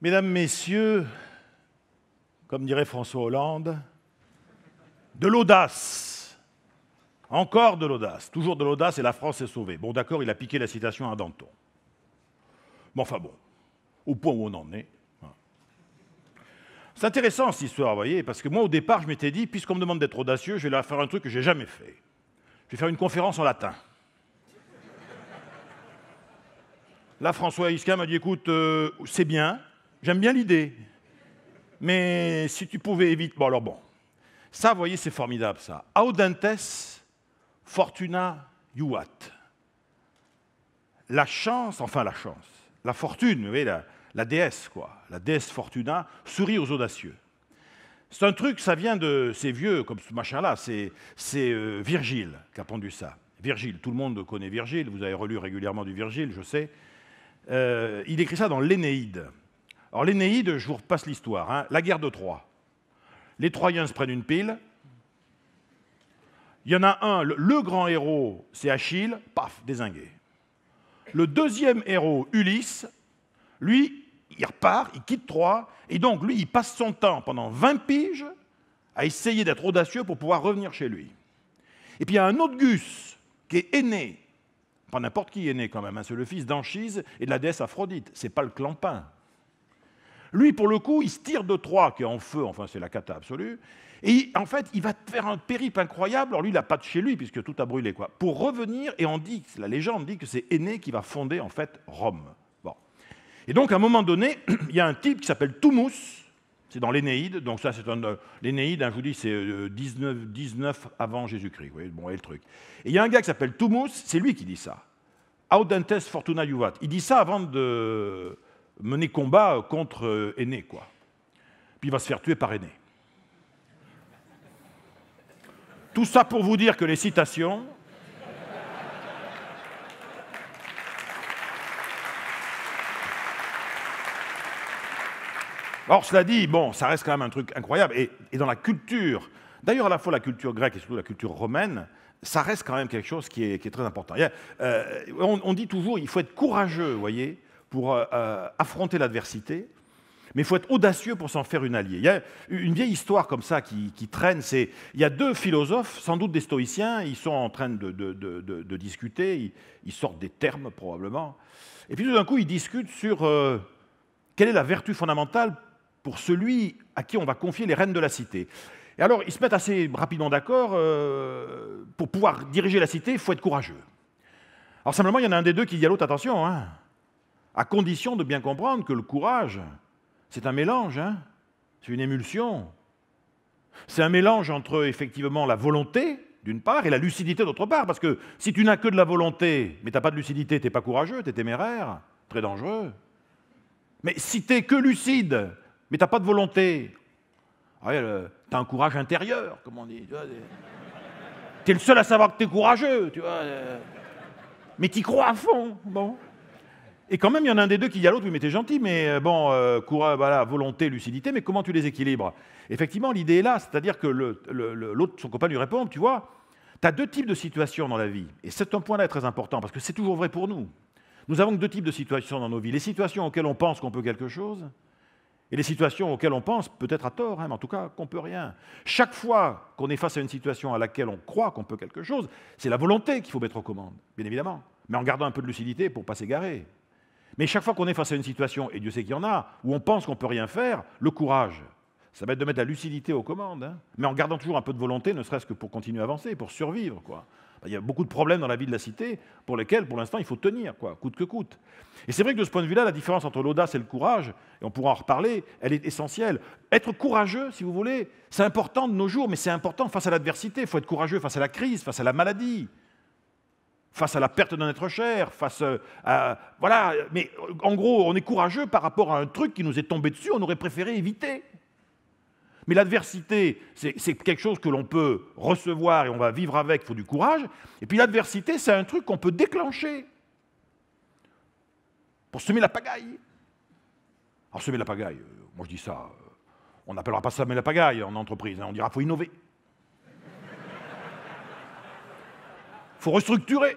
Mesdames, Messieurs, comme dirait François Hollande, de l'audace. Encore de l'audace. Toujours de l'audace et la France est sauvée. Bon, d'accord, il a piqué la citation à Danton. Mais enfin bon, au point où on en est. C'est intéressant cette histoire, vous voyez, parce que moi au départ je m'étais dit, puisqu'on me demande d'être audacieux, je vais leur faire un truc que je n'ai jamais fait. Je vais faire une conférence en latin. Là, François Isquin m'a dit, écoute, c'est bien, j'aime bien l'idée, mais si tu pouvais éviter... Bon, alors bon, ça, vous voyez, c'est formidable, ça. Audentes fortuna juvat. La chance, enfin la chance, la fortune, vous voyez, la déesse, quoi, la déesse Fortuna, sourit aux audacieux. C'est un truc, ça vient de... C'est vieux, comme ce machin-là, c'est Virgile qui a pondu ça. Virgile, tout le monde connaît Virgile, vous avez relu régulièrement du Virgile, je sais. Il écrit ça dans l'Énéide. Alors l'Énéide, je vous repasse l'histoire, hein, la guerre de Troie. Les Troyens se prennent une pile. Il y en a un, le grand héros, c'est Achille, paf, dézingué. Le deuxième héros, Ulysse, lui, il repart, il quitte Troie, et donc lui, il passe son temps pendant 20 piges à essayer d'être audacieux pour pouvoir revenir chez lui. Et puis il y a un autre Gus qui est aîné, pas n'importe qui est né quand même, hein, c'est le fils d'Anchise et de la déesse Aphrodite, c'est pas le clampin. Lui, pour le coup, il se tire de Troie, qui est en feu, enfin c'est la cata absolue, et en fait, il va faire un périple incroyable, alors lui, il n'a pas de chez lui, puisque tout a brûlé, quoi, pour revenir, et on dit, la légende dit que c'est Énée qui va fonder, en fait, Rome. Bon. Et donc, à un moment donné, il y a un type qui s'appelle Thoumus, c'est dans l'Énéide, donc ça, c'est l'Énéide, hein, je vous dis, c'est 19 avant Jésus-Christ, vous voyez, bon, et le truc. Et il y a un gars qui s'appelle Thoumus, c'est lui qui dit ça. Audentes fortuna juvat. Il dit ça avant de mener combat contre Énée, quoi. Puis il va se faire tuer par Énée. Tout ça pour vous dire que les citations... Alors, cela dit, bon, ça reste quand même un truc incroyable. Et dans la culture, d'ailleurs à la fois la culture grecque et surtout la culture romaine, ça reste quand même quelque chose qui est très important. On dit toujours qu'il faut être courageux, vous voyez, pour affronter l'adversité, mais il faut être audacieux pour s'en faire une alliée. Il y a une vieille histoire comme ça qui traîne, il y a deux philosophes, sans doute des stoïciens, ils sont en train de discuter, ils sortent des termes probablement, et puis tout d'un coup ils discutent sur quelle est la vertu fondamentale pour celui à qui on va confier les rênes de la cité. Et alors, ils se mettent assez rapidement d'accord, pour pouvoir diriger la cité, il faut être courageux. Alors simplement, il y en a un des deux qui dit à l'autre, attention, hein, à condition de bien comprendre que le courage, c'est un mélange, hein, c'est une émulsion. C'est un mélange entre, effectivement, la volonté, d'une part, et la lucidité, d'autre part, parce que si tu n'as que de la volonté, mais tu n'as pas de lucidité, tu n'es pas courageux, tu es téméraire, très dangereux. Mais si tu n'es que lucide, mais tu n'as pas de volonté, tu as un courage intérieur, comme on dit. Tu es le seul à savoir que tu es courageux, tu vois. Mais tu y crois à fond. Bon. Et quand même, il y en a un des deux qui dit à l'autre, oui, mais t'es gentil, mais bon, courage, voilà, volonté, lucidité, mais comment tu les équilibres? Effectivement, l'idée est là, c'est-à-dire que l'autre, son copain lui répond, tu vois, tu as deux types de situations dans la vie. Et c'est un point-là très important, parce que c'est toujours vrai pour nous. Nous avons deux types de situations dans nos vies. Les situations auxquelles on pense qu'on peut quelque chose, et les situations auxquelles on pense, peut-être à tort, hein, mais en tout cas qu'on ne peut rien. Chaque fois qu'on est face à une situation à laquelle on croit qu'on peut quelque chose, c'est la volonté qu'il faut mettre aux commandes, bien évidemment, mais en gardant un peu de lucidité pour ne pas s'égarer. Mais chaque fois qu'on est face à une situation, et Dieu sait qu'il y en a, où on pense qu'on ne peut rien faire, le courage, ça va être de mettre la lucidité aux commandes, hein, mais en gardant toujours un peu de volonté, ne serait-ce que pour continuer à avancer, pour survivre, quoi. Il y a beaucoup de problèmes dans la vie de la cité pour lesquels, pour l'instant, il faut tenir, quoi, coûte que coûte. Et c'est vrai que de ce point de vue-là, la différence entre l'audace et le courage, et on pourra en reparler, elle est essentielle. Être courageux, si vous voulez, c'est important de nos jours, mais c'est important face à l'adversité. Il faut être courageux face à la crise, face à la maladie, face à la perte d'un être cher, face à... Voilà, mais en gros, on est courageux par rapport à un truc qui nous est tombé dessus, on aurait préféré éviter. Mais l'adversité, c'est quelque chose que l'on peut recevoir et on va vivre avec, il faut du courage. Et puis l'adversité, c'est un truc qu'on peut déclencher pour semer la pagaille. Alors semer la pagaille, moi je dis ça, on n'appellera pas ça semer la pagaille en entreprise, hein, on dira qu'il faut innover. Il faut restructurer.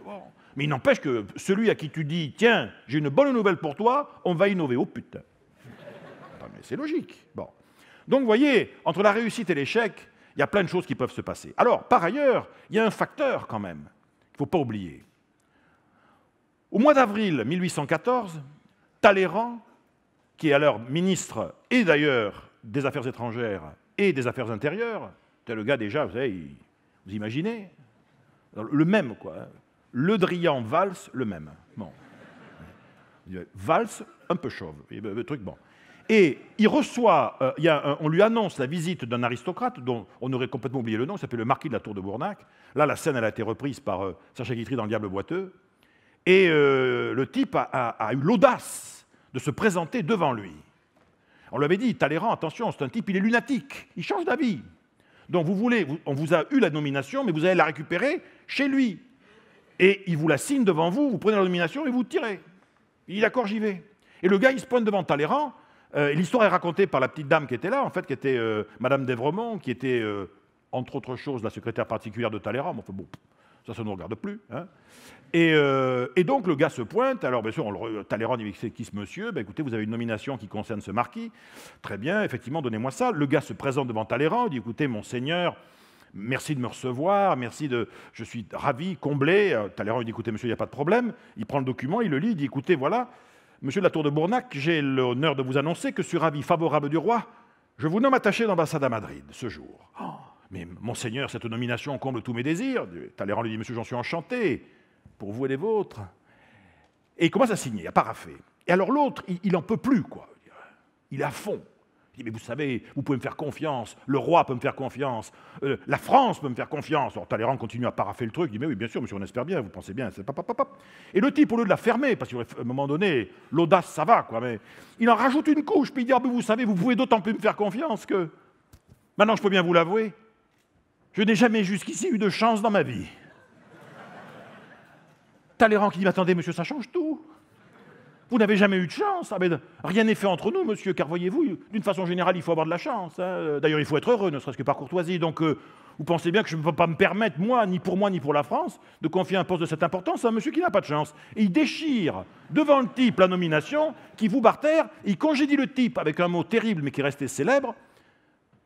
Bon, Mais il n'empêche que celui à qui tu dis « Tiens, j'ai une bonne nouvelle pour toi, on va innover. » Oh putain. Mais c'est logique. Bon. Donc, vous voyez, entre la réussite et l'échec, il y a plein de choses qui peuvent se passer. Alors, par ailleurs, il y a un facteur quand même qu'il ne faut pas oublier. Au mois d'avril 1814, Talleyrand, qui est alors ministre et d'ailleurs des Affaires étrangères et des Affaires intérieures, c'est le gars déjà, vous savez, vous imaginez, le même, quoi. Le Drian, Valls, le même. Bon. Valls, un peu chauve, le truc, bon. Et il reçoit, on lui annonce la visite d'un aristocrate dont on aurait complètement oublié le nom, il s'appelle le marquis de la Tour de Bournac. Là, la scène elle a été reprise par Sacha Guitry dans Le Diable boiteux. Et le type a eu l'audace de se présenter devant lui. On lui avait dit, Talleyrand, attention, c'est un type, il est lunatique, il change d'avis. Donc on vous a eu la nomination, mais vous allez la récupérer chez lui. Et il vous la signe devant vous, vous prenez la nomination et vous tirez. Il dit, d'accord, j'y vais. Et le gars, il se pointe devant Talleyrand. L'histoire est racontée par la petite dame qui était là, en fait, qui était Madame d'Évremont, qui était, entre autres choses, la secrétaire particulière de Talleyrand. Enfin, bon, ça ne nous regarde plus. Hein. Et donc, le gars se pointe. Alors, bien sûr, Talleyrand dit, c'est qui ce monsieur? Ben, écoutez, vous avez une nomination qui concerne ce marquis. Très bien, effectivement, donnez-moi ça. Le gars se présente devant Talleyrand, il dit, écoutez, monseigneur, merci de me recevoir, je suis ravi, comblé. Talleyrand lui dit, écoutez, monsieur, il n'y a pas de problème. Il prend le document, il le lit, il dit, écoutez, voilà, monsieur de la Tour de Bournac, j'ai l'honneur de vous annoncer que sur avis favorable du roi, je vous nomme attaché d'ambassade à Madrid ce jour. Oh, mais monseigneur, cette nomination comble tous mes désirs. Talleyrand lui dit, monsieur, j'en suis enchanté, pour vous et les vôtres. Et il commence à signer, à parapher. Et alors l'autre, il n'en peut plus, quoi. Il est à fond. Il dit, mais vous savez, vous pouvez me faire confiance, le roi peut me faire confiance, la France peut me faire confiance. Alors Talleyrand continue à paraffer le truc, il dit, mais oui, bien sûr, monsieur, on espère bien, vous pensez bien, c'est pap. Et le type, au lieu de la fermer, parce qu'à un moment donné, l'audace, ça va, quoi, mais il en rajoute une couche, puis il dit, ah, mais vous savez, vous pouvez d'autant plus me faire confiance que, maintenant, je peux bien vous l'avouer, je n'ai jamais jusqu'ici eu de chance dans ma vie. Talleyrand qui dit, mais attendez, monsieur, ça change tout. Vous n'avez jamais eu de chance. Ah ben, rien n'est fait entre nous, monsieur, car voyez-vous, d'une façon générale, il faut avoir de la chance. Hein. D'ailleurs, il faut être heureux, ne serait-ce que par courtoisie. Donc, vous pensez bien que je ne peux pas me permettre, moi, ni pour la France, de confier un poste de cette importance à un monsieur qui n'a pas de chance. Et il déchire devant le type la nomination, qui vous barre terre, il congédie le type avec un mot terrible, mais qui est resté célèbre.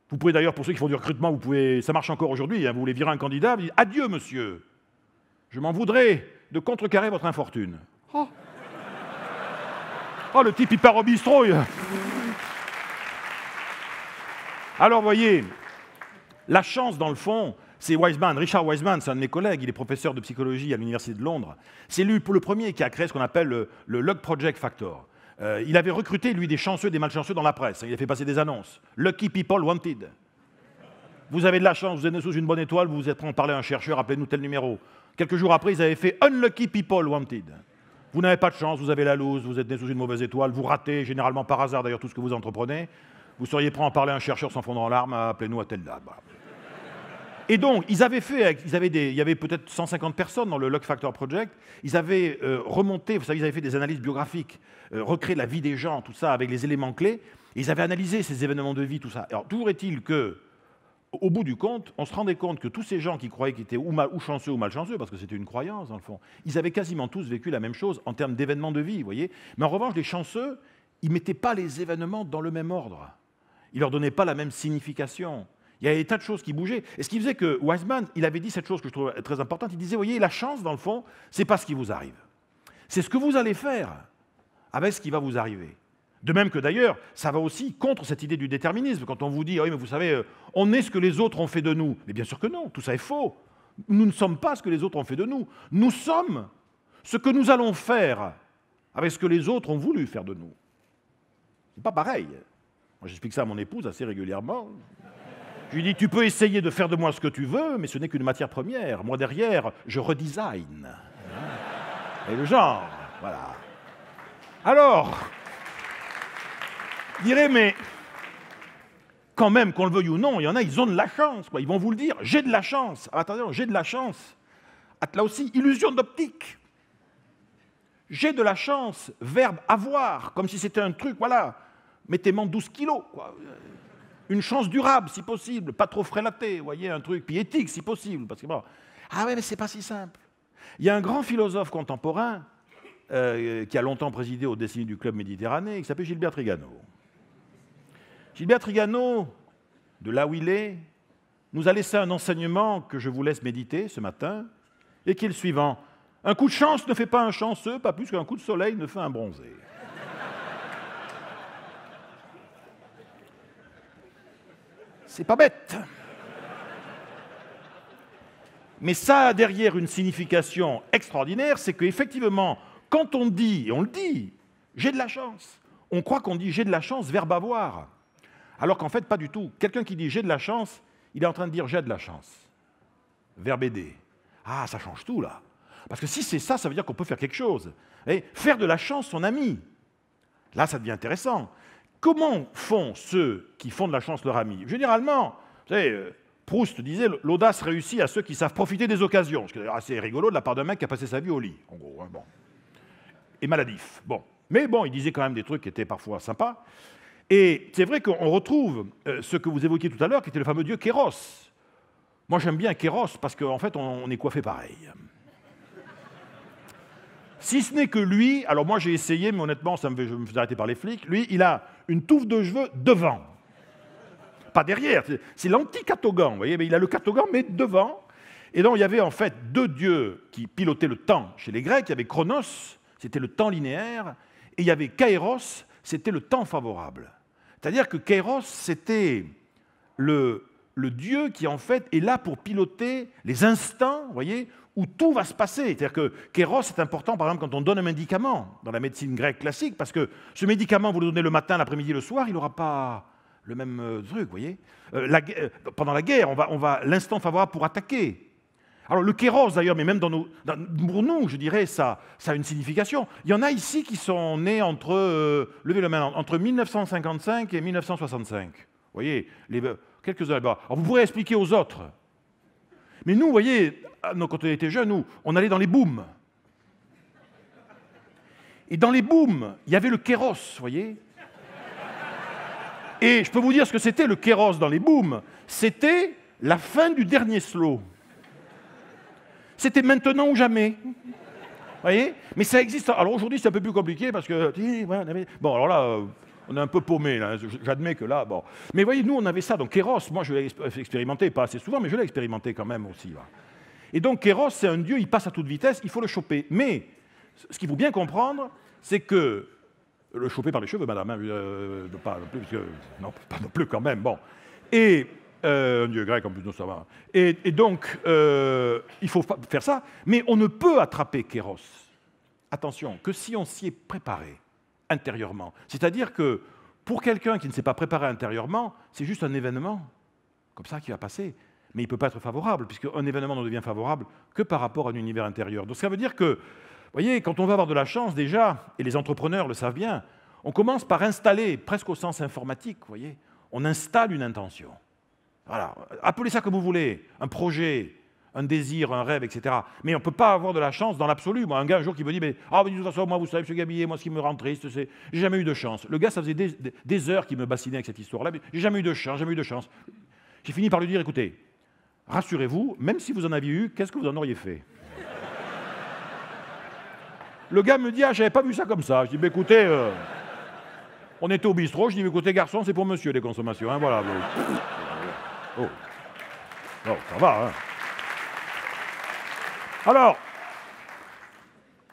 Vous pouvez d'ailleurs, pour ceux qui font du recrutement, ça marche encore aujourd'hui, hein, vous voulez virer un candidat, vous dites « Adieu, monsieur, je m'en voudrais de contrecarrer votre infortune. Oh. » Oh, le type, il part au bistrot. Alors, vous voyez, la chance, dans le fond, c'est Wiseman. Richard Wiseman, c'est un de mes collègues, il est professeur de psychologie à l'Université de Londres. C'est lui, pour le premier, qui a créé ce qu'on appelle le Luck Project Factor. Il avait recruté, lui, des chanceux, des malchanceux dans la presse. Il a fait passer des annonces. Lucky people wanted. Vous avez de la chance, vous êtes né sous une bonne étoile, vous vous êtes prêt à en parler à un chercheur, appelez-nous tel numéro. Quelques jours après, ils avaient fait Unlucky people wanted. Vous n'avez pas de chance, vous avez la loose, vous êtes né sous une mauvaise étoile, vous ratez, généralement par hasard d'ailleurs, tout ce que vous entreprenez. Vous seriez prêt à en parler à un chercheur sans fondre en larmes, appelez-nous à telle date. Voilà. Et donc, il y avait peut-être 150 personnes dans le Luck Factor Project, ils avaient remonté, vous savez, ils avaient fait des analyses biographiques, recréé la vie des gens, tout ça, avec les éléments clés, et ils avaient analysé ces événements de vie, tout ça. Alors, toujours est-il que, au bout du compte, on se rendait compte que tous ces gens qui croyaient qu'ils étaient ou chanceux ou malchanceux, parce que c'était une croyance dans le fond, ils avaient quasiment tous vécu la même chose en termes d'événements de vie, vous voyez. Mais en revanche, les chanceux, ils ne mettaient pas les événements dans le même ordre. Ils ne leur donnaient pas la même signification. Il y avait des tas de choses qui bougeaient. Et ce qui faisait que Wiseman, il avait dit cette chose que je trouve très importante, il disait, vous voyez, la chance, dans le fond, ce n'est pas ce qui vous arrive. C'est ce que vous allez faire avec ce qui va vous arriver. De même que d'ailleurs, ça va aussi contre cette idée du déterminisme. Quand on vous dit, oui, mais vous savez, on est ce que les autres ont fait de nous. Mais bien sûr que non, tout ça est faux. Nous ne sommes pas ce que les autres ont fait de nous. Nous sommes ce que nous allons faire avec ce que les autres ont voulu faire de nous. C'est pas pareil. Moi, j'explique ça à mon épouse assez régulièrement. Je lui dis, tu peux essayer de faire de moi ce que tu veux, mais ce n'est qu'une matière première. Moi, derrière, je redesign. Et le genre, voilà. Alors, je dirais, mais quand même, qu'on le veuille ou non, il y en a, ils ont de la chance, quoi. Ils vont vous le dire, j'ai de la chance. Ah, attendez, j'ai de la chance. Là aussi, illusion d'optique. J'ai de la chance, verbe avoir, comme si c'était un truc, voilà, mettez-moi 12 kilos, quoi. Une chance durable, si possible, pas trop frélatée, vous voyez, un truc, puis éthique, si possible, parce que bon, ah ouais, mais c'est pas si simple. Il y a un grand philosophe contemporain qui a longtemps présidé aux destinées du Club Méditerranée, qui s'appelle Gilbert Trigano. Gilbert Trigano, de là où il est, nous a laissé un enseignement que je vous laisse méditer ce matin, et qui est le suivant. Un coup de chance ne fait pas un chanceux, pas plus qu'un coup de soleil ne fait un bronzé. C'est pas bête. Mais ça a derrière une signification extraordinaire, c'est qu'effectivement, quand on dit, et on le dit, j'ai de la chance, on croit qu'on dit j'ai de la chance, verbe avoir. Alors qu'en fait, pas du tout. Quelqu'un qui dit j'ai de la chance, il est en train de dire j'ai de la chance. Verbe aider. Ah, ça change tout là. Parce que si c'est ça, ça veut dire qu'on peut faire quelque chose. Et faire de la chance son ami. Là, ça devient intéressant. Comment font ceux qui font de la chance leur ami? Généralement, vous savez, Proust disait « l'audace réussit à ceux qui savent profiter des occasions ». Ce qui est assez rigolo de la part d'un mec qui a passé sa vie au lit, en gros. Hein, bon. Et maladif. Bon. Mais bon, il disait quand même des trucs qui étaient parfois sympas. Et c'est vrai qu'on retrouve ce que vous évoquiez tout à l'heure, qui était le fameux dieu Kéros. Moi, j'aime bien Kéros parce qu'en fait, on est coiffé pareil. Si ce n'est que lui, alors moi j'ai essayé, mais honnêtement, je me faisais arrêter par les flics, lui, il a une touffe de cheveux devant. Pas derrière, c'est l'anti-catogan, vous voyez, mais il a le catogan, mais devant. Et donc, il y avait en fait deux dieux qui pilotaient le temps chez les Grecs. Il y avait Chronos, c'était le temps linéaire, et il y avait Kairos, c'était le temps favorable. C'est-à-dire que Kairos, c'était le dieu qui, en fait, est là pour piloter les instants, vous voyez, où tout va se passer. C'est-à-dire que Kéros est important, par exemple, quand on donne un médicament dans la médecine grecque classique, parce que ce médicament, vous le donnez le matin, l'après-midi, le soir, il n'aura pas le même truc, vous voyez. Pendant la guerre, on va l'instant favorable pour attaquer. Alors le Kéros, d'ailleurs, mais même pour nous, je dirais, ça a une signification. Il y en a ici qui sont nés entre, levez la main, entre 1955 et 1965. Vous voyez, quelques-uns là-bas. Alors vous pourrez expliquer aux autres. Mais nous, vous voyez, quand on était jeunes, nous, on allait dans les booms. Et dans les booms, il y avait le Kéros, vous voyez. Et je peux vous dire ce que c'était le Kéros dans les booms. C'était la fin du dernier slow. C'était maintenant ou jamais. Vous voyez. Mais ça existe. Alors aujourd'hui, c'est un peu plus compliqué parce que... Bon, alors là... On est un peu paumé, là. J'admets que là, bon. Mais voyez, nous, on avait ça. Donc Kéros, moi, je l'ai expérimenté, pas assez souvent, mais je l'ai expérimenté quand même aussi. Là. Et donc Kéros, c'est un dieu, il passe à toute vitesse, il faut le choper. Mais ce qu'il faut bien comprendre, c'est que... Le choper par les cheveux, madame, hein, pas non plus, parce que, non, pas non plus quand même, bon. Et un dieu grec, en plus, non, ça va. Et donc, il faut faire ça, mais on ne peut attraper Kéros, attention, que si on s'y est préparé intérieurement. C'est-à-dire que pour quelqu'un qui ne s'est pas préparé intérieurement, c'est juste un événement comme ça qui va passer. Mais il ne peut pas être favorable, puisqu'un événement ne devient favorable que par rapport à un univers intérieur. Donc ça veut dire que, vous voyez, quand on va avoir de la chance déjà, et les entrepreneurs le savent bien, on commence par installer, presque au sens informatique, vous voyez, on installe une intention. Voilà, appelez ça comme vous voulez, un projet, un désir, un rêve, etc. Mais on ne peut pas avoir de la chance dans l'absolu. Moi, un gars un jour qui me dit mais de toute façon, moi, vous savez, M. Gabillet, moi, ce qui me rend triste, c'est j'ai jamais eu de chance. Le gars, ça faisait des heures qu'il me bassinait avec cette histoire-là. J'ai jamais eu de chance, jamais eu de chance. J'ai fini par lui dire écoutez, rassurez-vous, même si vous en aviez eu, qu'est-ce que vous en auriez fait? Le gars me dit j'avais pas vu ça comme ça. Je dis écoutez, on était au bistrot. Je dis écoutez, garçon, c'est pour monsieur les consommations. Hein, voilà. Oh, ça va. Hein. Alors,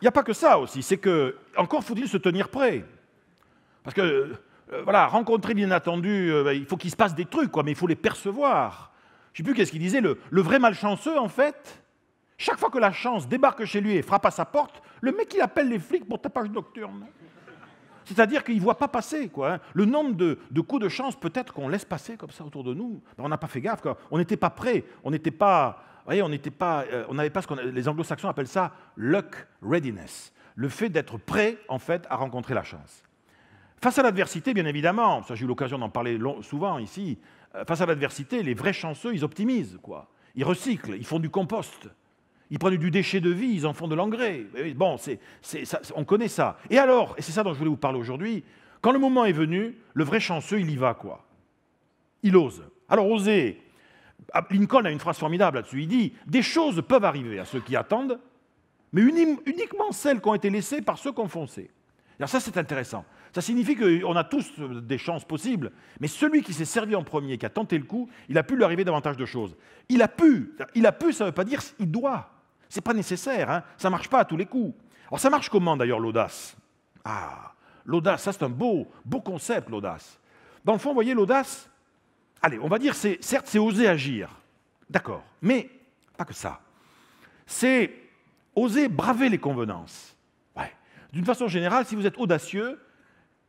il n'y a pas que ça aussi, c'est que, encore faut-il se tenir prêt. Parce que, voilà, rencontrer l'inattendu, il faut qu'il se passe des trucs, quoi, mais il faut les percevoir. Je ne sais plus qu'est-ce qu'il disait, le vrai malchanceux, en fait, chaque fois que la chance débarque chez lui et frappe à sa porte, le mec, il appelle les flics pour tapage nocturne. C'est-à-dire qu'il ne voit pas passer, quoi. Hein. Le nombre de coups de chance, peut-être qu'on laisse passer comme ça autour de nous, on n'a pas fait gaffe, quoi. On n'était pas prêt, on n'était pas... Vous voyez, on n'avait pas ce que les anglo-saxons appellent ça luck readiness, le fait d'être prêt, en fait, à rencontrer la chance. Face à l'adversité, bien évidemment, ça j'ai eu l'occasion d'en parler souvent ici, face à l'adversité, les vrais chanceux, ils optimisent, quoi. Ils recyclent, ils font du compost, ils prennent du déchet de vie, ils en font de l'engrais. Bon, on connaît ça. Et alors, et c'est ça dont je voulais vous parler aujourd'hui, quand le moment est venu, le vrai chanceux, il y va, quoi. Il ose. Alors, oser... Lincoln a une phrase formidable là-dessus. Il dit « Des choses peuvent arriver à ceux qui attendent, mais uniquement celles qui ont été laissées par ceux qui ont foncé. Alors ça, c'est intéressant. Ça signifie qu'on a tous des chances possibles, mais celui qui s'est servi en premier, qui a tenté le coup, il a pu lui arriver davantage de choses. Il a pu, ça ne veut pas dire il doit. Ce n'est pas nécessaire, hein. Ça ne marche pas à tous les coups. Alors ça marche comment d'ailleurs l'audace? Ah, l'audace, ça c'est un beau concept, l'audace. Dans le fond, vous voyez, l'audace, allez, on va dire, certes, c'est oser agir, d'accord, mais pas que ça. C'est oser braver les convenances. Ouais. D'une façon générale, si vous êtes audacieux,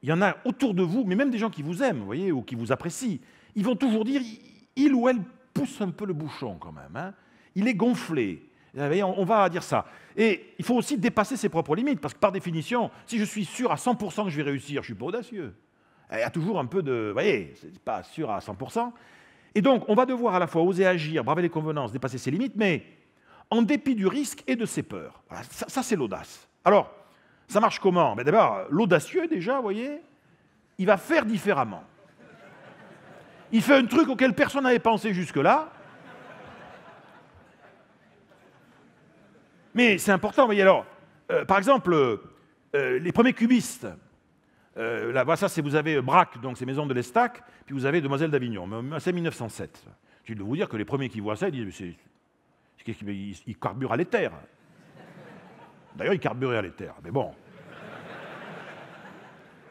il y en a autour de vous, mais même des gens qui vous aiment, vous voyez, ou qui vous apprécient, ils vont toujours dire, il ou elle pousse un peu le bouchon quand même, hein. Il est gonflé. Vous voyez, on va dire ça. Et il faut aussi dépasser ses propres limites, parce que par définition, si je suis sûr à 100% que je vais réussir, je ne suis pas audacieux. Il y a toujours un peu de... Vous voyez, ce n'est pas sûr à 100%. Et donc, on va devoir à la fois oser agir, braver les convenances, dépasser ses limites, mais en dépit du risque et de ses peurs. Voilà, ça c'est l'audace. Alors, ça marche comment? D'abord, l'audacieux, déjà, vous voyez, il va faire différemment. Il fait un truc auquel personne n'avait pensé jusque-là. Mais c'est important, vous voyez, alors, par exemple, les premiers cubistes, là, ça, vous avez Braque, donc c'est Maison de l'Estaque, puis vous avez Demoiselle d'Avignon, c'est 1907. Je dois vous dire que les premiers qui voient ça, ils disent, ils carburent à l'éther. D'ailleurs, ils carburaient à l'éther, mais bon.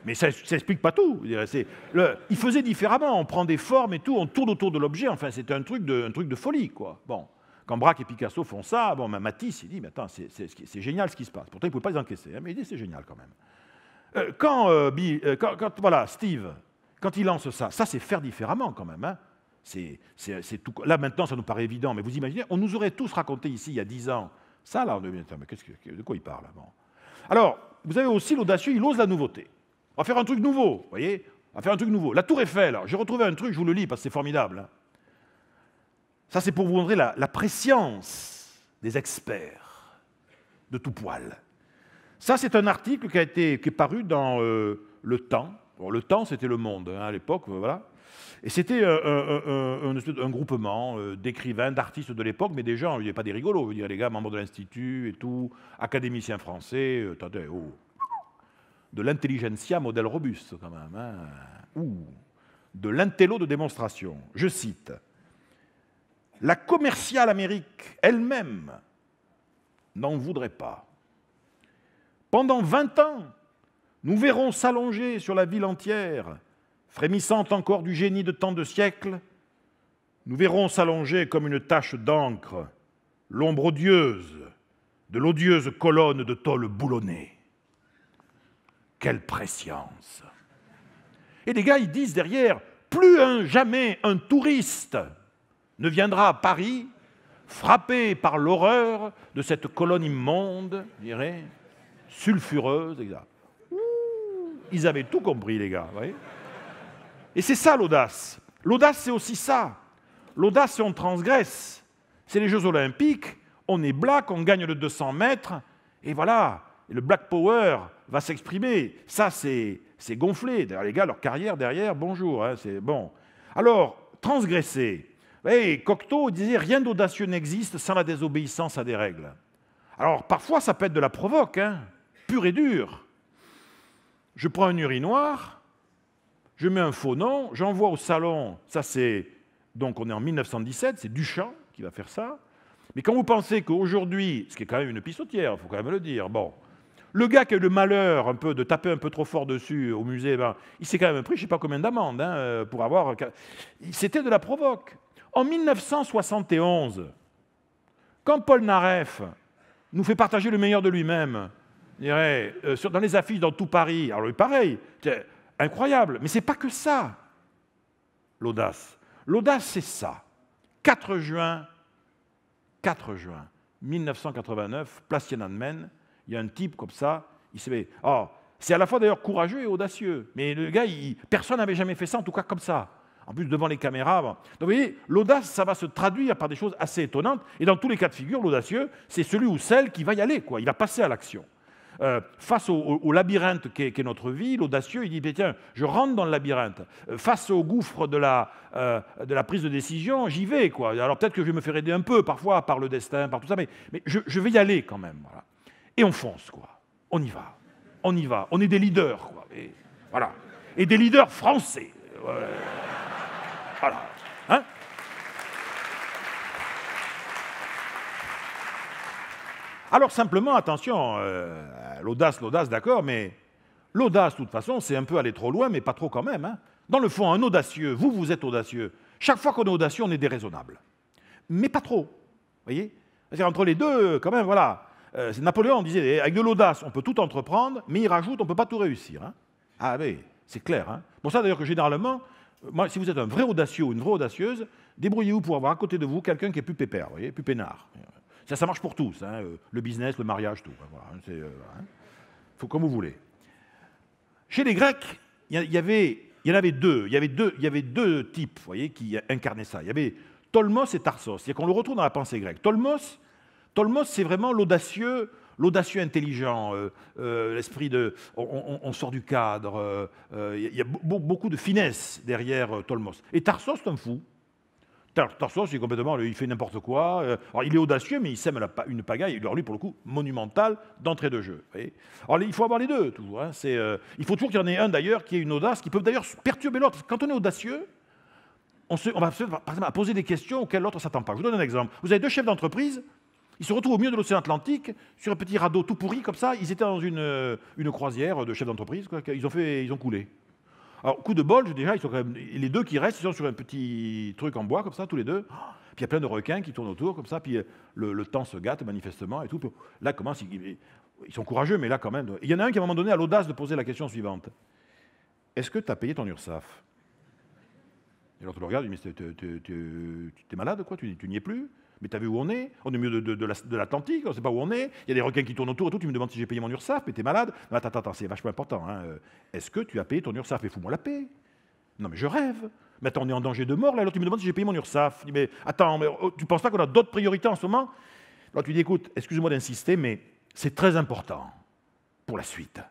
Mais ça n'explique pas tout. Il faisait différemment, on prend des formes et tout, on tourne autour de l'objet, enfin, c'était un truc de folie, quoi. Bon. Quand Braque et Picasso font ça, bon, Matisse, il dit, mais attends, c'est génial ce qui se passe. Pourtant, il ne pouvait pas les encaisser, hein, mais il dit, c'est génial quand même. Voilà, Steve, quand il lance ça c'est faire différemment quand même. Hein. C'est tout. Là, maintenant, ça nous paraît évident, mais vous imaginez, on nous aurait tous raconté ici, il y a 10 ans, ça, là, on devient, mais de quoi il parle bon. Alors, vous avez aussi l'audacieux, il ose la nouveauté. On va faire un truc nouveau, vous voyez? On va faire un truc nouveau. La Tour Eiffel, j'ai retrouvé un truc, je vous le lis parce que c'est formidable. Hein. Ça, c'est pour vous montrer la prescience des experts de tout poil. Ça, c'est un article qui est paru dans Le Temps. Bon, Le Temps, c'était Le Monde hein, à l'époque, voilà. Et c'était un groupement d'écrivains, d'artistes de l'époque, mais des gens, il n'y avait pas des rigolos, je veux dire, les gars, membres de l'Institut et tout, académiciens français, attendez, de l'intelligentsia modèle robuste, quand même, hein. De l'intello de démonstration. Je cite. La commerciale Amérique elle-même n'en voudrait pas. Pendant 20 ans, nous verrons s'allonger sur la ville entière, frémissante encore du génie de tant de siècles, nous verrons s'allonger comme une tache d'encre l'ombre odieuse de l'odieuse colonne de tôle boulonnée. Quelle prescience! Et les gars, ils disent derrière, plus jamais un touriste ne viendra à Paris frappé par l'horreur de cette colonne immonde, je dirais, sulfureuse, etc. Ils avaient tout compris, les gars. Vous voyez. Et c'est ça l'audace. L'audace, c'est aussi ça. L'audace, c'est on transgresse. C'est les Jeux Olympiques, on est black, on gagne le 200 mètres, et voilà. Et le Black Power va s'exprimer. Ça, c'est gonflé. D'ailleurs, les gars, leur carrière derrière, bonjour, hein, c'est bon. Alors, transgresser. Et Cocteau disait « Rien d'audacieux n'existe sans la désobéissance à des règles ». Alors, parfois, ça peut être de la provoque, hein, pure et dure. Je prends un urinoir, je mets un faux nom, j'envoie au salon, ça c'est... Donc, on est en 1917, c'est Duchamp qui va faire ça. Mais quand vous pensez qu'aujourd'hui, ce qui est quand même une pissotière, il faut quand même le dire, bon, le gars qui a eu le malheur un peu de taper un peu trop fort dessus au musée, ben, il s'est quand même pris je ne sais pas combien d'amendes hein, pour avoir... C'était de la provoque. En 1971, quand Paul Naref nous fait partager le meilleur de lui-même, dans les affiches dans tout Paris, alors pareil, c'est incroyable, mais ce n'est pas que ça, l'audace. L'audace, c'est ça. 4 juin 1989, place Tiananmen, il y a un type comme ça, il se fait... Oh, c'est à la fois d'ailleurs courageux et audacieux, mais le gars, personne n'avait jamais fait ça, en tout cas comme ça. En plus, devant les caméras. Bon. Donc, vous voyez, l'audace, ça va se traduire par des choses assez étonnantes. Et dans tous les cas de figure, l'audacieux, c'est celui ou celle qui va y aller, quoi. Il va passer à l'action. Face au labyrinthe qu'est notre vie, l'audacieux, il dit, tiens, je rentre dans le labyrinthe. Face au gouffre de la prise de décision, j'y vais, quoi. Alors peut-être que je vais me faire aider un peu, parfois, par le destin, par tout ça, mais je vais y aller quand même. Voilà. et on fonce, quoi. On y va. On y va. On est des leaders, quoi. Et, voilà. Et des leaders français. Voilà. Hein? Alors simplement, attention, l'audace, d'accord, mais l'audace, de toute façon, c'est un peu aller trop loin, mais pas trop quand même. Hein. Dans le fond, un audacieux, vous êtes audacieux. Chaque fois qu'on est audacieux, on est déraisonnable. Mais pas trop. Vous voyez? C'est-à-dire entre les deux, quand même, voilà. Napoléon disait, avec de l'audace, on peut tout entreprendre, mais il rajoute, on ne peut pas tout réussir. Hein. Ah oui, c'est clair. Hein. Pour ça, d'ailleurs, que généralement, moi, si vous êtes un vrai audacieux ou une vraie audacieuse, débrouillez-vous pour avoir à côté de vous quelqu'un qui est plus pépère, vous voyez, plus peinard. Ça marche pour tous, hein, le business, le mariage, tout. Voilà, faut comme vous voulez. Chez les Grecs, il y en avait deux types, vous voyez, qui incarnaient ça. Il y avait Tolmos et Tarsos. C'est-à-dire qu'on le retrouve dans la pensée grecque. Tolmos, c'est vraiment l'audacieux intelligent, l'esprit de... On sort du cadre, il y a beaucoup de finesse derrière Tolmos. Et Tarsos, c'est un fou. Tarsos, il fait n'importe quoi. Alors, il est audacieux, mais il sème une pagaille, lui, pour le coup, monumentale d'entrée de jeu. Alors, il faut avoir les deux, toujours. Hein. Il faut toujours qu'il y en ait un, d'ailleurs, qui ait une audace, qui peut d'ailleurs perturber l'autre. Quand on est audacieux, on va, par exemple, poser des questions auxquelles l'autre ne s'attend pas. Je vous donne un exemple. Vous avez deux chefs d'entreprise, ils se retrouvent au milieu de l'océan Atlantique, sur un petit radeau tout pourri, comme ça. Ils étaient dans une croisière de chefs d'entreprise, ils ont coulé. Alors, coup de bol, déjà, ils sont quand même, les deux qui restent, ils sont sur un petit truc en bois, comme ça, tous les deux. Puis il y a plein de requins qui tournent autour, comme ça, puis le temps se gâte manifestement et tout. Puis là, ils sont courageux, mais là, quand même. Il y en a un qui, à un moment donné, a l'audace de poser la question suivante. Est-ce que tu as payé ton URSSAF? Et l'autre le regarde, il dit, mais t'es malade, quoi, tu n'y es plus? Mais t'as vu où on est? On est au milieu de l'Atlantique, on ne sait pas où on est. Il y a des requins qui tournent autour et tout. Tu me demandes si j'ai payé mon URSSAF, mais t'es malade. Mais attends, c'est vachement important. Hein. Est-ce que tu as payé ton URSSAF? Mais fous-moi la paix. Non, mais je rêve. Mais attends, on est en danger de mort, là. Alors tu me demandes si j'ai payé mon URSSAF. Je dis, mais attends, tu penses pas qu'on a d'autres priorités en ce moment? Alors tu dis, écoute, excuse-moi d'insister, mais c'est très important pour la suite.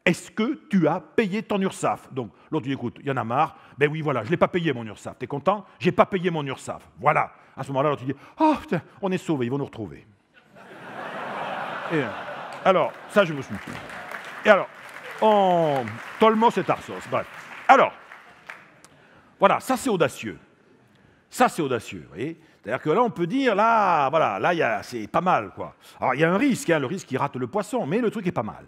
Est-ce que tu as payé ton URSSAF? Donc l'autre dit, écoute, il y en a marre. Ben oui, voilà, je ne l'ai pas payé mon URSSAF. T'es content? J'ai pas payé mon URSSAF. Voilà. À ce moment-là, l'autre dit, oh putain, on est sauvés, ils vont nous retrouver. Et, alors, ça je me suis. Et alors, Tolmos et Tarsos. Bref. Alors, voilà, ça c'est audacieux. Ça c'est audacieux, vous voyez. C'est-à-dire que là, on peut dire, là, voilà, là, c'est pas mal, quoi. Alors, il y a un risque, hein, le risque qui rate le poisson, mais le truc est pas mal.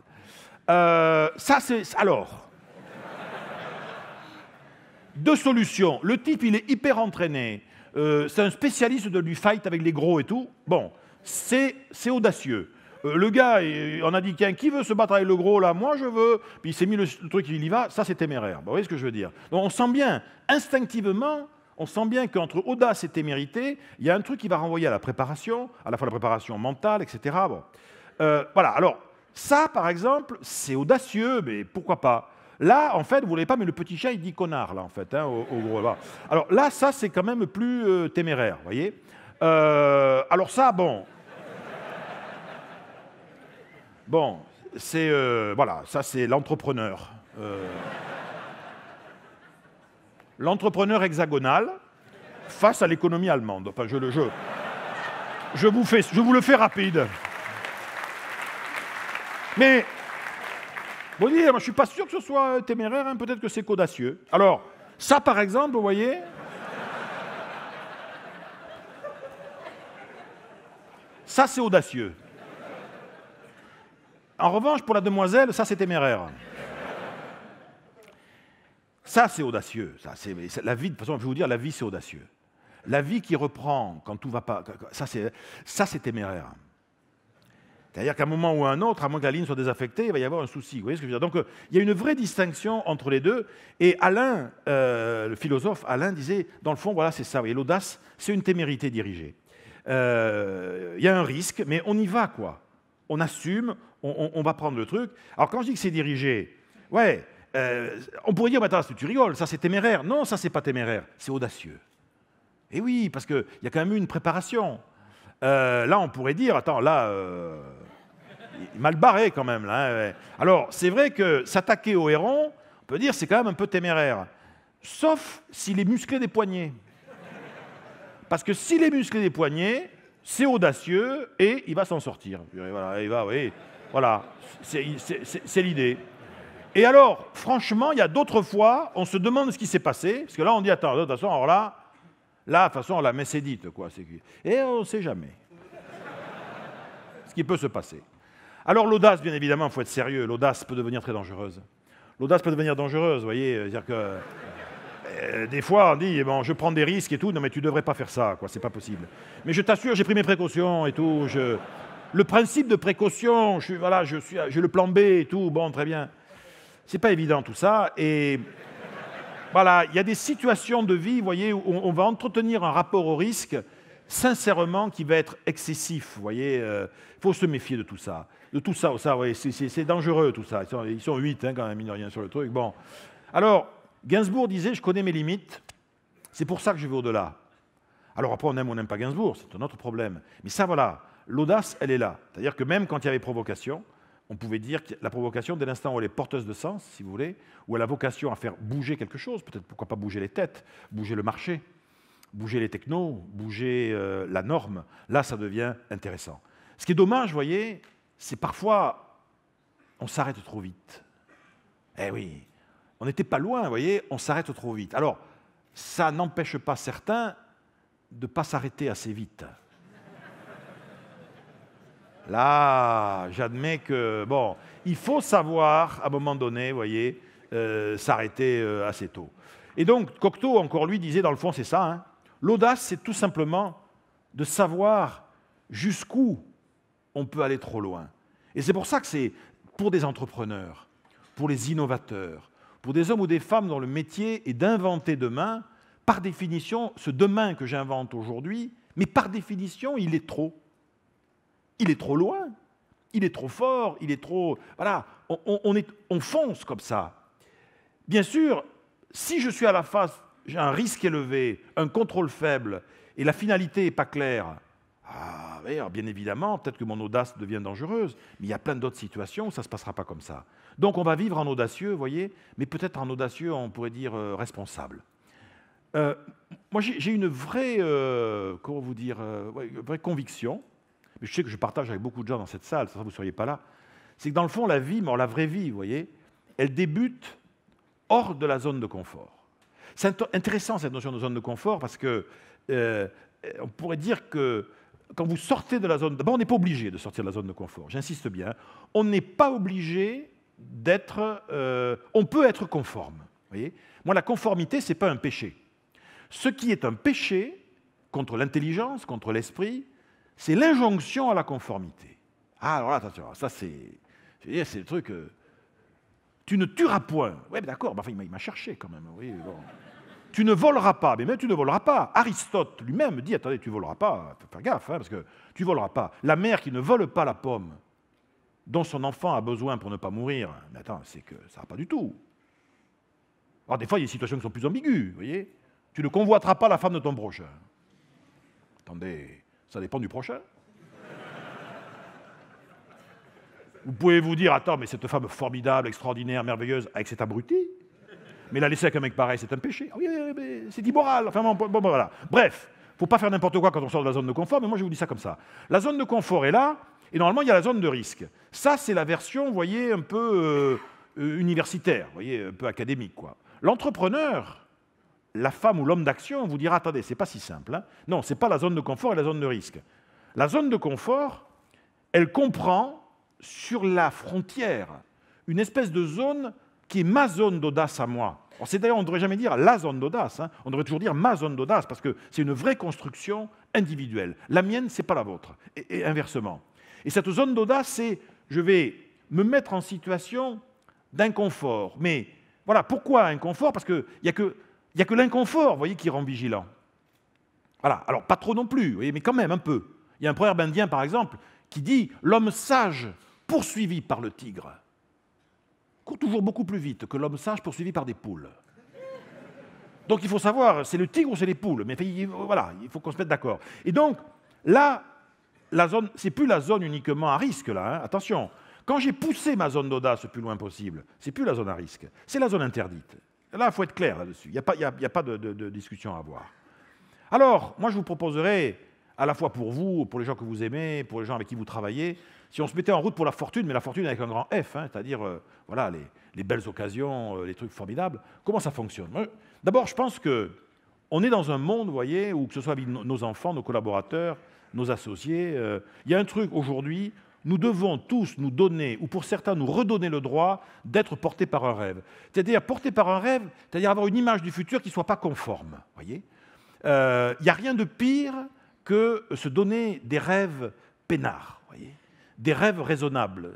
Ça, c'est... Alors, deux solutions. Le type, il est hyper entraîné. C'est un spécialiste du fight avec les gros et tout. Bon, c'est audacieux. Le gars, on a dit, qui veut se battre avec le gros, là? Moi, je veux. Puis il s'est mis le truc, il y va. Ça, c'est téméraire. Vous voyez ce que je veux dire? Donc, on sent bien, instinctivement, on sent bien qu'entre audace et témérité, il y a un truc qui va renvoyer à la préparation, à la fois la préparation mentale, etc. Bon. Voilà, alors... Ça, par exemple, c'est audacieux, mais pourquoi pas? Là, en fait, vous ne voulez pas, mais le petit chat, il dit connard, là, en fait, hein, au gros. Là. Alors là, ça, c'est quand même plus téméraire, vous voyez? Alors ça, bon... Bon, c'est... voilà, ça, c'est l'entrepreneur. L'entrepreneur hexagonal face à l'économie allemande. Enfin, je vous le fais rapide. Mais, bon, moi, je ne suis pas sûr que ce soit téméraire, hein, peut-être que c'est qu'audacieux. Alors, ça, par exemple, vous voyez, ça, c'est audacieux. En revanche, pour la demoiselle, ça, c'est téméraire. Ça, c'est audacieux. La vie, de toute façon, je vais vous dire, la vie, c'est audacieux. La vie qui reprend quand tout va pas, ça, c'est téméraire. C'est-à-dire qu'à un moment ou à un autre, à moins que la ligne soit désaffectée, il va y avoir un souci. Vous voyez ce que je veux dire? Donc, il y a une vraie distinction entre les deux. Et Alain, le philosophe Alain, disait, dans le fond, voilà, c'est ça. Vous voyez, l'audace, c'est une témérité dirigée. Il y a un risque, mais on y va, quoi. On assume, on va prendre le truc. Alors, quand je dis que c'est dirigé, ouais, on pourrait dire, attends, tu rigoles, ça c'est téméraire. Non, ça c'est pas téméraire, c'est audacieux. Et oui, parce qu'il y a quand même eu une préparation. Là, on pourrait dire, attends, là, il est mal barré quand même. Là, hein. Alors, c'est vrai que s'attaquer au héron, on peut dire, c'est quand même un peu téméraire. Sauf s'il est musclé des poignets. Parce que s'il est musclé des poignets, c'est audacieux et il va s'en sortir. Voilà, il va, oui. Voilà, c'est l'idée. Et alors, franchement, il y a d'autres fois, on se demande ce qui s'est passé, parce que là, on dit, attends, de toute façon, alors là, de toute façon, la messe est dite, quoi. Et on ne sait jamais ce qui peut se passer. Alors, l'audace, bien évidemment, il faut être sérieux, l'audace peut devenir très dangereuse. L'audace peut devenir dangereuse, vous voyez, c'est-à-dire que des fois, on dit, bon, je prends des risques et tout, non, mais tu ne devrais pas faire ça, quoi, c'est pas possible. Mais je t'assure, j'ai pris mes précautions et tout, le principe de précaution, voilà, j'ai le plan B et tout, bon, très bien. C'est pas évident tout ça, et voilà, il y a des situations de vie, vous voyez, où on va entretenir un rapport au risque, sincèrement, qui va être excessif, vous voyez, il faut se méfier de tout ça. De tout ça, ouais, c'est dangereux tout ça, ils sont 8 quand même, mine de rien, sur le truc, bon. Alors, Gainsbourg disait, je connais mes limites, c'est pour ça que je vais au-delà. Alors après, on aime ou on n'aime pas Gainsbourg, c'est un autre problème. Mais ça, voilà, l'audace, elle est là. C'est-à-dire que même quand il y avait provocation, on pouvait dire que la provocation, dès l'instant où elle est porteuse de sens, si vous voulez, où elle a vocation à faire bouger quelque chose, peut-être pourquoi pas bouger les têtes, bouger le marché, bouger les technos, bouger la norme, là, ça devient intéressant. Ce qui est dommage, vous voyez, c'est parfois, on s'arrête trop vite. Eh oui, on n'était pas loin, vous voyez, on s'arrête trop vite. Alors, ça n'empêche pas certains de ne pas s'arrêter assez vite. Là, j'admets que, bon, il faut savoir, à un moment donné, vous voyez, s'arrêter assez tôt. Et donc, Cocteau, encore lui, disait, dans le fond, c'est ça, hein, l'audace, c'est tout simplement de savoir jusqu'où on peut aller trop loin. Et c'est pour ça que c'est pour des entrepreneurs, pour les innovateurs, pour des hommes ou des femmes dont le métier est d'inventer demain, par définition, ce demain que j'invente aujourd'hui, mais par définition, il est trop. Il est trop loin, il est trop fort, il est trop... Voilà, on fonce comme ça. Bien sûr, si je suis à la face, j'ai un risque élevé, un contrôle faible, et la finalité n'est pas claire, bien évidemment, peut-être que mon audace devient dangereuse, mais il y a plein d'autres situations où ça ne se passera pas comme ça. Donc on va vivre en audacieux, vous voyez, mais peut-être en audacieux, on pourrait dire responsable. Moi, j'ai une vraie, comment vous dire, une vraie conviction, mais je sais que je partage avec beaucoup de gens dans cette salle, ça vous ne seriez pas là, c'est que dans le fond, la vie, la vraie vie, vous voyez, elle débute hors de la zone de confort. C'est intéressant cette notion de zone de confort parce que on pourrait dire que quand vous sortez de la zone... D'abord, on n'est pas obligé de sortir de la zone de confort, j'insiste bien. On n'est pas obligé d'être... on peut être conforme. Vous voyez, moi, la conformité, ce n'est pas un péché. Ce qui est un péché contre l'intelligence, contre l'esprit, c'est l'injonction à la conformité. Ah, alors là, attention, ça c'est le truc... tu ne tueras point. Oui, d'accord, enfin, il m'a cherché quand même. Oui, bon. Tu ne voleras pas, mais même tu ne voleras pas. Aristote lui-même dit, attendez, tu ne voleras pas, faut faire gaffe, hein, parce que tu ne voleras pas. La mère qui ne vole pas la pomme dont son enfant a besoin pour ne pas mourir, mais attends, c'est que ça ne va pas du tout. Alors des fois, il y a des situations qui sont plus ambiguës, vous voyez. Tu ne convoiteras pas la femme de ton prochain. Attendez, ça dépend du prochain. Vous pouvez vous dire, attends, mais cette femme formidable, extraordinaire, merveilleuse, avec cet abruti, mais la laisser avec un mec pareil, c'est un péché. Ah oui, mais c'est immoral. Enfin, bon, voilà. Bref, il ne faut pas faire n'importe quoi quand on sort de la zone de confort, mais moi je vous dis ça comme ça. La zone de confort est là, et normalement il y a la zone de risque. Ça, c'est la version, vous voyez, un peu universitaire, vous voyez, un peu académique, quoi. L'entrepreneur, la femme ou l'homme d'action vous dira, attendez, c'est pas si simple. Hein. Non, c'est pas la zone de confort et la zone de risque. La zone de confort, elle comprend sur la frontière une espèce de zone qui est ma zone d'audace à moi. C'est d'ailleurs, on ne devrait jamais dire la zone d'audace, hein. On devrait toujours dire ma zone d'audace, parce que c'est une vraie construction individuelle. La mienne, ce n'est pas la vôtre, et inversement. Et cette zone d'audace, c'est je vais me mettre en situation d'inconfort. Mais voilà, pourquoi inconfort? Parce qu'il n'y a que l'inconfort, vous voyez, qui rend vigilant. Voilà, alors pas trop non plus, vous voyez, mais quand même un peu. Il y a un proverbe indien, par exemple, qui dit « L'homme sage poursuivi par le tigre court toujours beaucoup plus vite que l'homme sage poursuivi par des poules. » Donc il faut savoir, c'est le tigre ou c'est les poules, mais voilà, il faut qu'on se mette d'accord. Et donc, là, la zone, c'est plus la zone uniquement à risque, là, hein, attention. Quand j'ai poussé ma zone d'audace le plus loin possible, c'est plus la zone à risque, c'est la zone interdite. Là, il faut être clair là-dessus, il n'y a pas de discussion à avoir. Alors, moi je vous proposerai, à la fois pour vous, pour les gens que vous aimez, pour les gens avec qui vous travaillez. Si on se mettait en route pour la fortune, mais la fortune avec un grand F, hein, c'est-à-dire voilà, les belles occasions, les trucs formidables, comment ça fonctionne? D'abord, je pense qu'on est dans un monde, vous voyez, où que ce soit avec nos enfants, nos collaborateurs, nos associés, il y a un truc aujourd'hui, nous devons tous nous donner, ou pour certains nous redonner le droit d'être portés par un rêve. C'est-à-dire portés par un rêve, c'est-à-dire avoir une image du futur qui ne soit pas conforme. Voyez, il n'y a rien de pire que se donner des rêves peinards, voyez, des rêves raisonnables.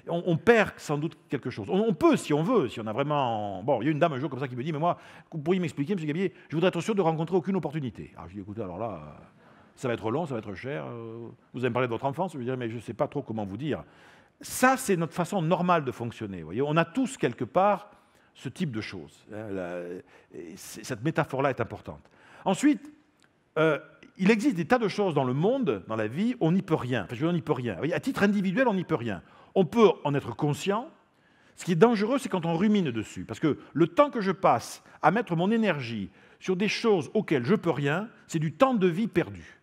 On perd sans doute quelque chose. On peut, si on veut, si on a vraiment... Bon, il y a une dame un jour comme ça qui me dit, mais moi, vous pourriez m'expliquer, M. Gabier, je voudrais être sûr de rencontrer aucune opportunité. Alors je dis, écoutez, alors là, ça va être long, ça va être cher, vous allez me parler de votre enfance, je lui dirais, mais je ne sais pas trop comment vous dire. Ça, c'est notre façon normale de fonctionner. Voyez, on a tous, quelque part, ce type de choses. Cette métaphore-là est importante. Ensuite, il existe des tas de choses dans le monde, dans la vie, on n'y peut rien. Enfin, je veux dire, on n'y peut rien. À titre individuel, on n'y peut rien. On peut en être conscient. Ce qui est dangereux, c'est quand on rumine dessus. Parce que le temps que je passe à mettre mon énergie sur des choses auxquelles je ne peux rien, c'est du temps de vie perdu.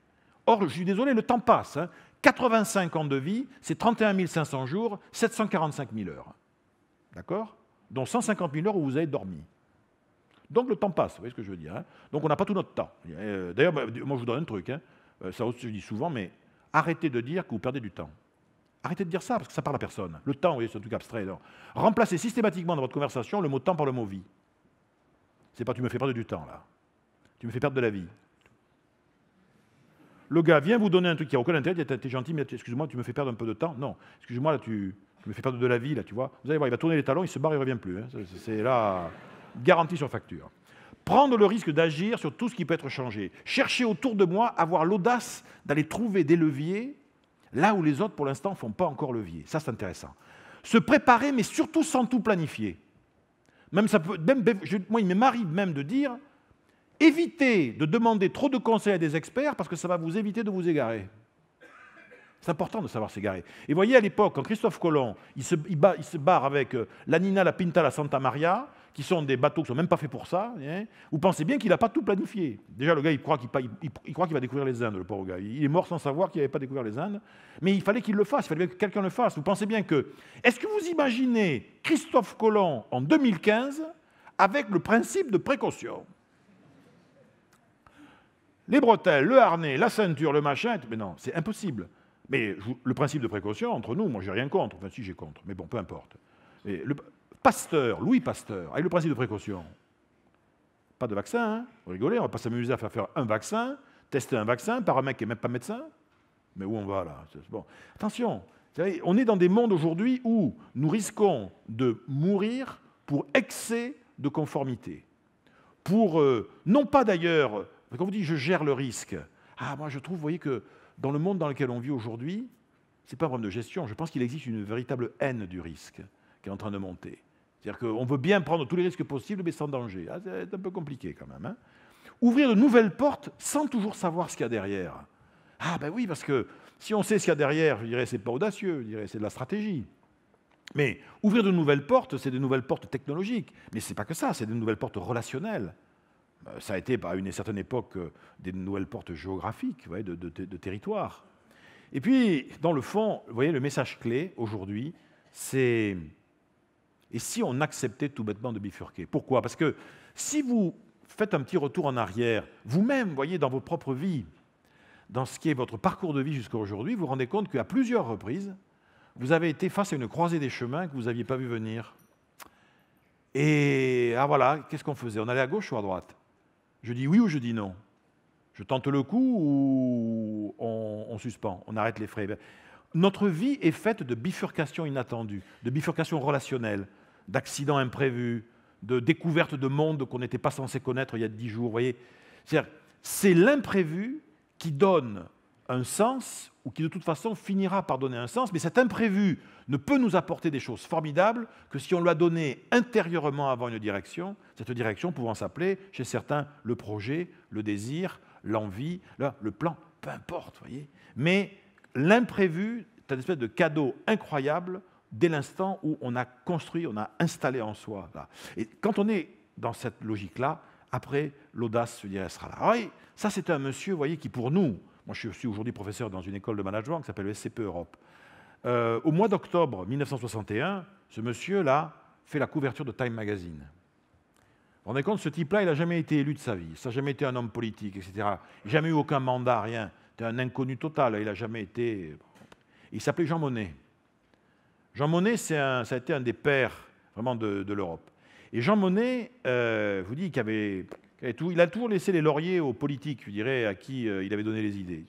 Or, je suis désolé, le temps passe. 85 ans de vie, c'est 31 500 jours, 745 000 heures. D'accord? Dont 150 000 heures où vous avez dormi. Donc le temps passe, vous voyez ce que je veux dire, hein? Donc on n'a pas tout notre temps. D'ailleurs, moi je vous donne un truc, hein. Ça aussi je dis souvent, mais arrêtez de dire que vous perdez du temps. Arrêtez de dire ça, parce que ça parle à personne. Le temps, vous voyez, c'est un truc abstrait. Non. Remplacez systématiquement dans votre conversation le mot temps par le mot vie. C'est pas tu me fais perdre du temps, là. Tu me fais perdre de la vie. Le gars vient vous donner un truc qui n'a aucun intérêt, il dit t'es gentil, mais excuse-moi, tu me fais perdre un peu de temps. Non, excuse-moi, là, tu me fais perdre de la vie, là, tu vois. Vous allez voir, il va tourner les talons, il se barre, il ne revient plus. Hein. C'est là, garantie sur facture. Prendre le risque d'agir sur tout ce qui peut être changé. Chercher autour de moi, avoir l'audace d'aller trouver des leviers là où les autres, pour l'instant, ne font pas encore levier. Ça, c'est intéressant. Se préparer, mais surtout sans tout planifier. Même ça peut, moi, il m'arrive même de dire, évitez de demander trop de conseils à des experts parce que ça va vous éviter de vous égarer. C'est important de savoir s'égarer. Et vous voyez, à l'époque, quand Christophe Colomb, il se barre avec la Nina, la Pinta, la Santa Maria, qui sont des bateaux qui ne sont même pas faits pour ça, hein, vous pensez bien qu'il n'a pas tout planifié. Déjà, le gars, il croit qu'il va découvrir les Indes, le pauvre gars. Il est mort sans savoir qu'il n'avait pas découvert les Indes. Mais il fallait qu'il le fasse, il fallait que quelqu'un le fasse. Vous pensez bien que... Est-ce que vous imaginez Christophe Colomb en 2015 avec le principe de précaution? Les bretelles, le harnais, la ceinture, le machin... Mais non, c'est impossible. Mais le principe de précaution, entre nous, moi, j'ai rien contre. Enfin, si, j'ai contre. Mais bon, peu importe. Et Pasteur, Louis Pasteur, avec le principe de précaution. Pas de vaccin, hein? Vous rigolez, on ne va pas s'amuser à faire un vaccin, tester un vaccin par un mec qui n'est même pas médecin. Mais où on va, là? Bon. Attention, vous savez, on est dans des mondes aujourd'hui où nous risquons de mourir pour excès de conformité. Pour, non pas d'ailleurs, quand vous dites « je gère le risque », ah, moi je trouve, vous voyez, que dans le monde dans lequel on vit aujourd'hui, ce n'est pas un problème de gestion, je pense qu'il existe une véritable haine du risque qui est en train de monter. C'est-à-dire qu'on veut bien prendre tous les risques possibles, mais sans danger. Ah, c'est un peu compliqué quand même. Hein. Ouvrir de nouvelles portes sans toujours savoir ce qu'il y a derrière. Ah ben oui, parce que si on sait ce qu'il y a derrière, je dirais c'est pas audacieux, je dirais c'est de la stratégie. Mais ouvrir de nouvelles portes, c'est de nouvelles portes technologiques. Mais ce n'est pas que ça, c'est de nouvelles portes relationnelles. Ça a été à une certaine époque des nouvelles portes géographiques, vous voyez, de territoire. Et puis, dans le fond, vous voyez, le message clé aujourd'hui, c'est... Et si on acceptait tout bêtement de bifurquer? Pourquoi? Parce que si vous faites un petit retour en arrière, vous-même, voyez, dans vos propres vies, dans ce qui est votre parcours de vie jusqu'à aujourd'hui, vous vous rendez compte qu'à plusieurs reprises, vous avez été face à une croisée des chemins que vous n'aviez pas vu venir. Et ah voilà, qu'est-ce qu'on faisait? On allait à gauche ou à droite? Je dis oui ou je dis non? Je tente le coup ou on suspend, on arrête les frais? Notre vie est faite de bifurcations inattendues, de bifurcations relationnelles, d'accidents imprévus, de découvertes de mondes qu'on n'était pas censé connaître il y a 10 jours. Vous voyez, c'est l'imprévu qui donne un sens, ou qui de toute façon finira par donner un sens, mais cet imprévu ne peut nous apporter des choses formidables que si on lui a donné intérieurement avant une direction, cette direction pouvant s'appeler, chez certains, le projet, le désir, l'envie, le plan, peu importe, voyez. Mais l'imprévu est une espèce de cadeau incroyable dès l'instant où on a construit, on a installé en soi. Là. Et quand on est dans cette logique-là, après, l'audace, je dirais, sera là. Ah oui, ça, c'est un monsieur, vous voyez, qui pour nous, moi je suis aujourd'hui professeur dans une école de management qui s'appelle le SCP Europe. Au mois d'octobre 1961, ce monsieur-là fait la couverture de Time Magazine. Vous vous rendez compte, ce type-là, il n'a jamais été élu de sa vie, ça n'a jamais été un homme politique, etc. Il n'a jamais eu aucun mandat, rien. C'était un inconnu total, il n'a jamais été... Il s'appelait Jean Monnet. Jean Monnet, ça a été un des pères vraiment de l'Europe. Et Jean Monnet, je vous dis il a toujours laissé les lauriers aux politiques, je dirais, à qui il avait donné les idées.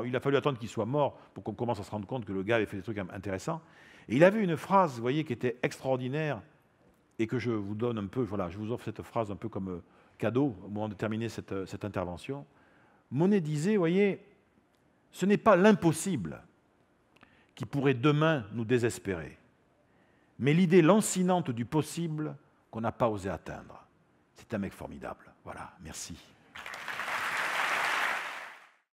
Il a fallu attendre qu'il soit mort pour qu'on commence à se rendre compte que le gars avait fait des trucs intéressants. Et il avait une phrase, vous voyez, qui était extraordinaire et que je vous donne un peu, voilà, je vous offre cette phrase un peu comme cadeau au moment de terminer cette intervention. Monnet disait, vous voyez, ce n'est pas l'impossible qui pourrait demain nous désespérer, mais l'idée lancinante du possible qu'on n'a pas osé atteindre. C'est un mec formidable. Voilà, merci.